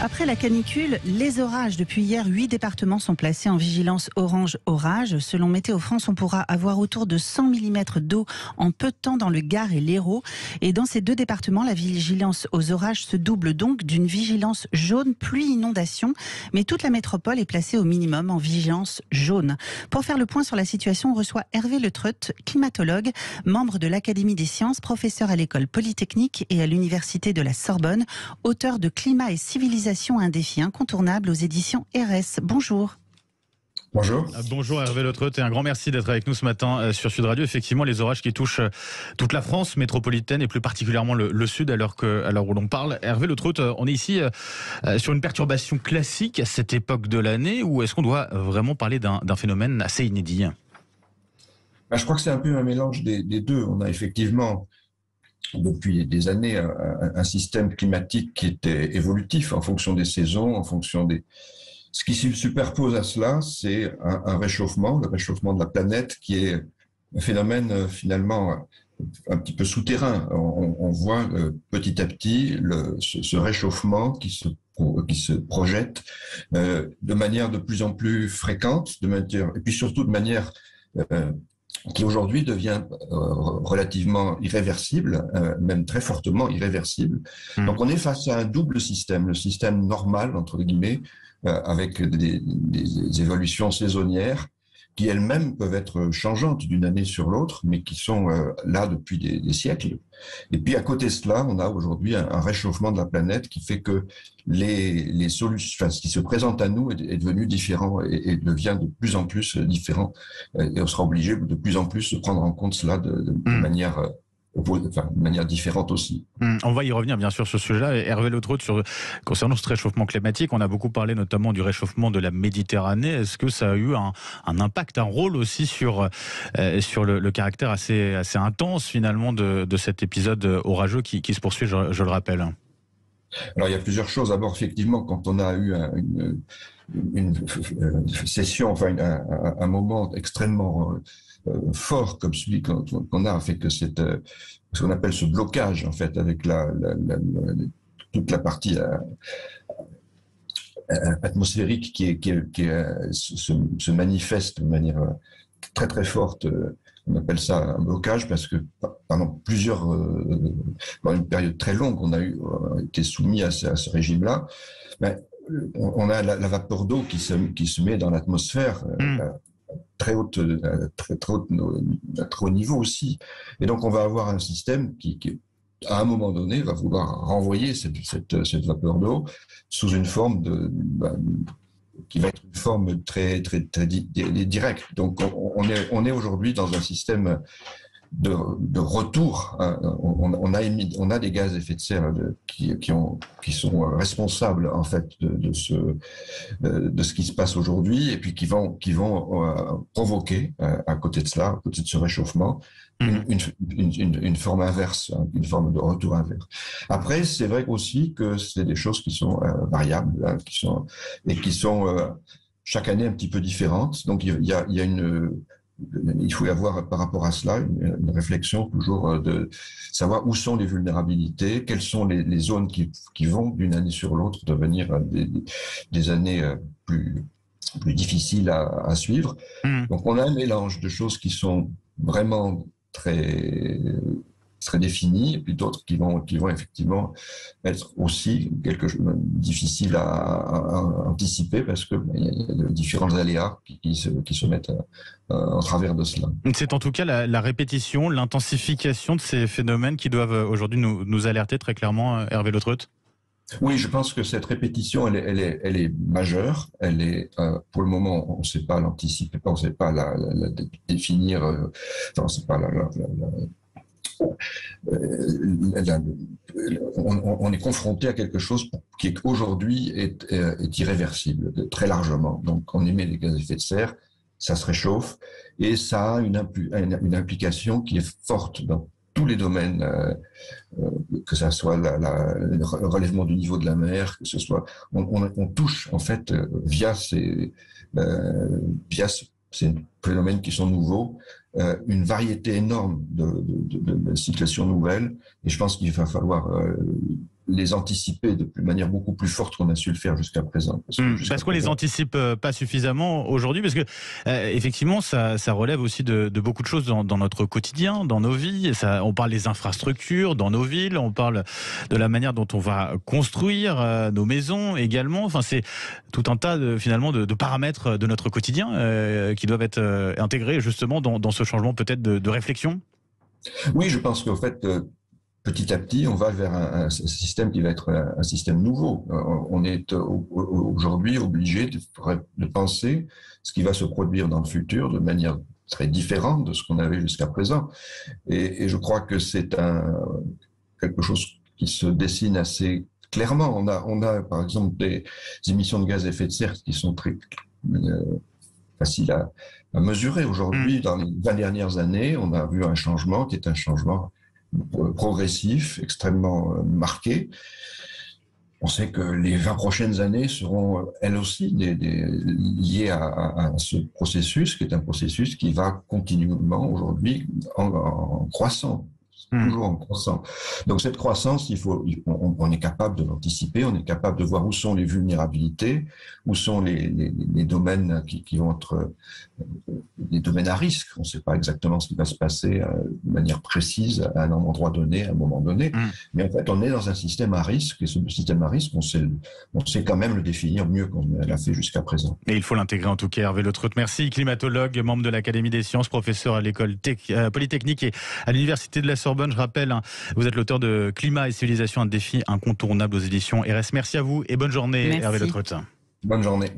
Après la canicule, les orages. Depuis hier, 8 départements sont placés en vigilance orange orage. Selon Météo France, on pourra avoir autour de 100 mm d'eau en peu de temps dans le Gard et l'Hérault. Et dans ces deux départements, la vigilance aux orages se double donc d'une vigilance jaune pluie inondation. Mais toute la métropole est placée au minimum en vigilance jaune. Pour faire le point sur la situation, on reçoit Hervé Letreut, climatologue, membre de l'Académie des sciences, professeur à l'école polytechnique et à l'université de la Sorbonne, auteur de Climat et civilisation, un défi incontournable aux éditions RS. Bonjour. Bonjour. Bonjour Hervé Letreut et un grand merci d'être avec nous ce matin sur Sud Radio. Effectivement, les orages qui touchent toute la France métropolitaine et plus particulièrement le Sud à l'heure où l'on parle. Hervé Letreut, on est ici sur une perturbation classique à cette époque de l'année, ou est-ce qu'on doit vraiment parler d'un phénomène assez inédit ? Je crois que c'est un peu un mélange des deux. On a effectivement depuis des années un système climatique qui était évolutif en fonction des saisons, en fonction des... Ce qui se superpose à cela, c'est un réchauffement, le réchauffement de la planète, qui est un phénomène finalement un petit peu souterrain. On voit petit à petit ce réchauffement qui se projette de manière de plus en plus fréquente, et puis surtout de manière qui aujourd'hui devient relativement irréversible, même très fortement irréversible. Donc on est face à un double système, le système normal, entre guillemets, avec des évolutions saisonnières qui elles-mêmes peuvent être changeantes d'une année sur l'autre, mais qui sont là depuis des siècles. Et puis à côté de cela, on a aujourd'hui un réchauffement de la planète qui fait que les solutions, ce qui se présente à nous est devenu différent et devient de plus en plus différent. Et on sera obligé de plus en plus de prendre en compte cela de manière différente aussi. On va y revenir bien sûr sur ce sujet-là. Hervé Letreut, concernant ce réchauffement climatique, on a beaucoup parlé notamment du réchauffement de la Méditerranée. Est-ce que ça a eu un impact, un rôle aussi sur le caractère assez intense finalement de cet épisode orageux qui se poursuit, je le rappelle? Alors il y a plusieurs choses. D'abord, effectivement, quand on a eu une session, enfin un moment extrêmement fort comme celui qu'on a, fait que ce qu'on appelle ce blocage en fait avec toute la partie atmosphérique qui se manifeste de manière très très forte. On appelle ça un blocage parce que pendant une période très longue, on a été soumis à ce régime-là. Mais on a la vapeur d'eau qui se met dans l'atmosphère. Très haut niveau aussi. Et donc, on va avoir un système qui à un moment donné, va vouloir renvoyer cette vapeur d'eau sous une forme qui va être une forme très, très, très directe. Donc, on est aujourd'hui dans un système de retour. On a des gaz à effet de serre qui sont responsables en fait de ce qui se passe aujourd'hui, et puis qui vont provoquer à côté de cela, à côté de ce réchauffement, une forme inverse, une forme de retour inverse. Après, c'est vrai aussi que c'est des choses qui sont variables, qui sont chaque année un petit peu différentes. Donc il faut y avoir par rapport à cela une réflexion toujours de savoir où sont les vulnérabilités, quelles sont les zones qui vont d'une année sur l'autre devenir des années plus difficiles à suivre. Donc on a un mélange de choses qui sont vraiment très définies, et puis d'autres qui vont effectivement être aussi quelque chose de difficile à anticiper parce que il y a différents aléas qui se mettent en travers de cela. C'est en tout cas la répétition, l'intensification de ces phénomènes qui doivent aujourd'hui nous alerter très clairement, Hervé Letreut. Oui, je pense que cette répétition, elle est majeure. Elle est, pour le moment, on ne sait pas l'anticiper, on ne sait pas la définir. On ne sait pas on est confronté à quelque chose qui aujourd'hui est irréversible, très largement. Donc, on émet des gaz à effet de serre, ça se réchauffe, et ça a une implication qui est forte dans tous les domaines, que ça soit le relèvement du niveau de la mer, que ce soit, on touche en fait via ces phénomènes qui sont nouveaux, une variété énorme de situations nouvelles, et je pense qu'il va falloir les anticiper de manière beaucoup plus forte qu'on a su le faire jusqu'à présent. Parce qu'on les anticipe pas suffisamment aujourd'hui, parce que effectivement, ça relève aussi de beaucoup de choses dans notre quotidien, dans nos vies. On parle des infrastructures dans nos villes, on parle de la manière dont on va construire nos maisons également. Enfin, c'est tout un tas finalement de paramètres de notre quotidien qui doivent être intégrés justement dans ce changement peut-être de réflexion. Oui, je pense qu'en fait, petit à petit, on va vers un système qui va être un système nouveau. On est aujourd'hui obligé de penser ce qui va se produire dans le futur de manière très différente de ce qu'on avait jusqu'à présent. Et je crois que c'est quelque chose qui se dessine assez clairement. On a par exemple des émissions de gaz à effet de serre qui sont très faciles à mesurer. Aujourd'hui, dans les 20 dernières années, on a vu un changement qui est un changement progressif, extrêmement marqué. On sait que les 20 prochaines années seront elles aussi liées à ce processus, qui est un processus qui va continuellement aujourd'hui en croissant. Toujours en croissant. Donc cette croissance, on est capable de l'anticiper, on est capable de voir où sont les vulnérabilités, où sont les domaines qui vont être des domaines à risque. On ne sait pas exactement ce qui va se passer de manière précise à un endroit donné, à un moment donné. Mais en fait, on est dans un système à risque, et ce système à risque, on sait quand même le définir mieux qu'on l'a fait jusqu'à présent. Et il faut l'intégrer en tout cas. Hervé Le Treut, merci. Climatologue, membre de l'Académie des sciences, professeur à l'école polytechnique et à l'Université de la Sorbonne. Je rappelle, vous êtes l'auteur de Climat et civilisation, un défi incontournable aux éditions RS. Merci à vous et bonne journée, merci. Hervé Le Treut. Bonne journée.